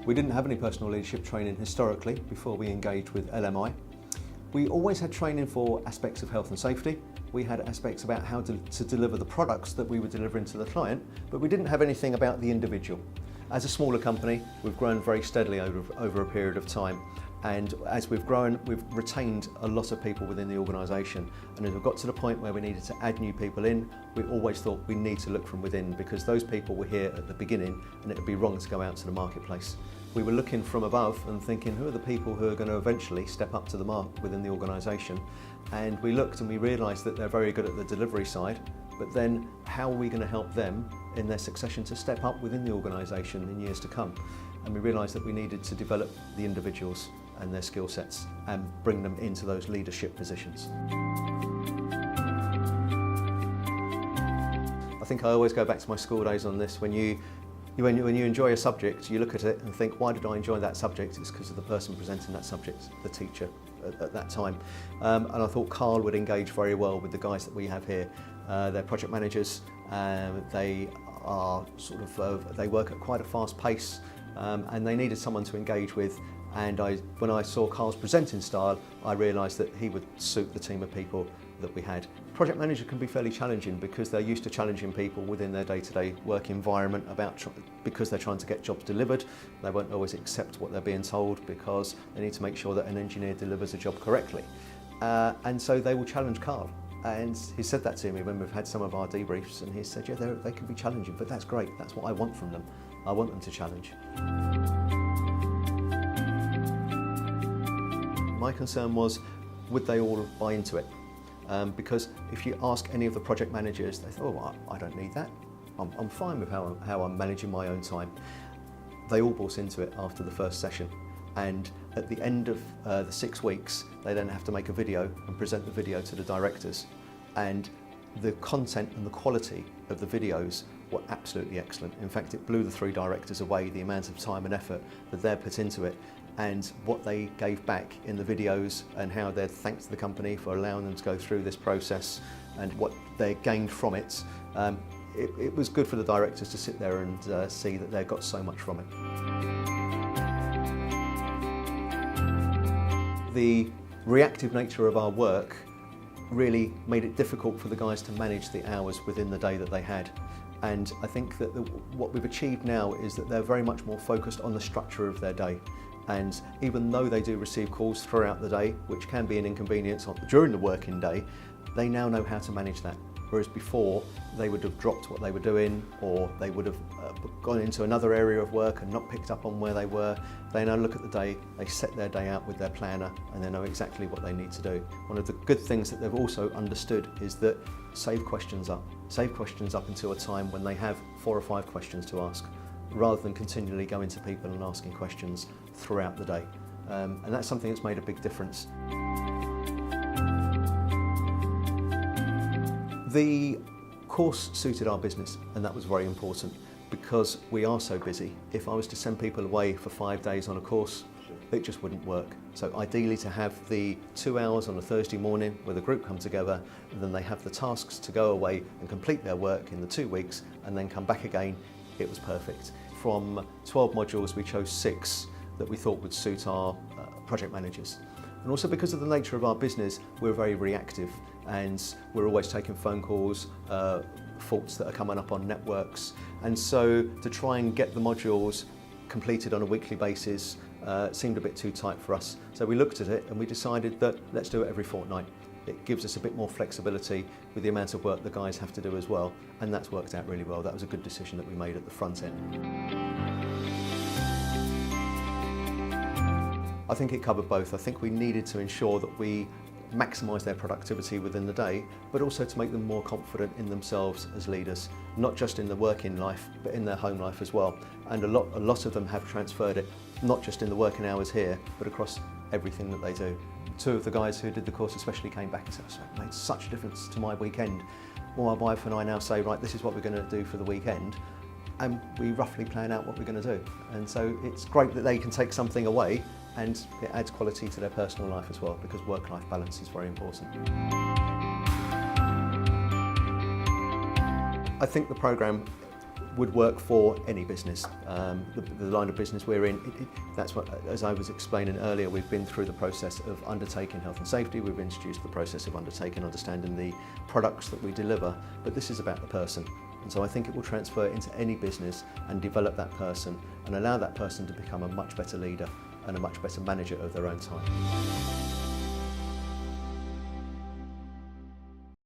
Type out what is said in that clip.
We didn't have any personal leadership training historically before we engaged with LMI. We always had training for aspects of health and safety. We had aspects about how to deliver the products that we were delivering to the client, but we didn't have anything about the individual. As a smaller company, we've grown very steadily over a period of time. And as we've grown, we've retained a lot of people within the organisation. And as we've got to the point where we needed to add new people in, we always thought we need to look from within, because those people were here at the beginning and it would be wrong to go out to the marketplace. We were looking from above and thinking, who are the people who are going to eventually step up to the mark within the organisation? And we looked and we realised that they're very good at the delivery side, but then how are we going to help them in their succession to step up within the organisation in years to come? And we realised that we needed to develop the individuals and their skill sets and bring them into those leadership positions. I think I always go back to my school days on this. When you enjoy a subject, you look at it and think, why did I enjoy that subject? It's because of the person presenting that subject, the teacher at that time. And I thought Carl would engage very well with the guys that we have here. They're project managers. They are they work at quite a fast pace, and they needed someone to engage with. And when I saw Carl's presenting style, I realised that he would suit the team of people that we had. Project manager can be fairly challenging because they're used to challenging people within their day-to-day work environment because they're trying to get jobs delivered. They won't always accept what they're being told because they need to make sure that an engineer delivers a job correctly. And so they will challenge Carl. And he said that to me when we've had some of our debriefs, and he said, yeah, they can be challenging, but that's great. That's what I want from them. I want them to challenge. My concern was, would they all buy into it? Because if you ask any of the project managers, they thought, oh, I don't need that. I'm fine with how I'm managing my own time. They all bought into it after the first session. And at the end of the 6 weeks, they then have to make a video and present the video to the directors. And the content and the quality of the videos were absolutely excellent. In fact, it blew the 3 directors away, the amount of time and effort that they put into it, and what they gave back in the videos, and how they thanked the company for allowing them to go through this process, and what they gained from it. It was good for the directors to sit there and see that they got so much from it. The reactive nature of our work really made it difficult for the guys to manage the hours within the day that they had. And I think that what we've achieved now is that they're very much more focused on the structure of their day. And even though they do receive calls throughout the day, which can be an inconvenience during the working day, they now know how to manage that. Whereas before, they would have dropped what they were doing, or they would have gone into another area of work and not picked up on where they were. They now look at the day, they set their day out with their planner, and they know exactly what they need to do. One of the good things that they've also understood is that save questions up. Save questions up until a time when they have 4 or 5 questions to ask, rather than continually going to people and asking questions throughout the day. And that's something that's made a big difference. The course suited our business, and that was very important because we are so busy. If I was to send people away for 5 days on a course, it just wouldn't work. So ideally, to have the 2 hours on a Thursday morning where the group come together, and then they have the tasks to go away and complete their work in the 2 weeks and then come back again, it was perfect. From 12 modules, we chose 6 that we thought would suit our project managers. And also because of the nature of our business, we're very reactive, and we're always taking phone calls, faults that are coming up on networks. And so to try and get the modules completed on a weekly basis seemed a bit too tight for us. So we looked at it and we decided that let's do it every fortnight. It gives us a bit more flexibility with the amount of work the guys have to do as well, and that's worked out really well. That was a good decision that we made at the front end. I think it covered both. I think we needed to ensure that we maximise their productivity within the day, but also to make them more confident in themselves as leaders, not just in the working life, but in their home life as well. And a lot of them have transferred it, not just in the working hours here, but across everything that they do. 2 of the guys who did the course especially came back and said, it made such a difference to my weekend. Well, my wife and I now say, right, this is what we're going to do for the weekend, and we roughly plan out what we're going to do. And so it's great that they can take something away, and it adds quality to their personal life as well, because work-life balance is very important. I think the programme would work for any business. The line of business we're in, that's what, as I was explaining earlier, we've been through the process of undertaking health and safety, we've introduced the process of undertaking understanding the products that we deliver, but this is about the person. And so I think it will transfer into any business and develop that person and allow that person to become a much better leader and a much better manager of their own time.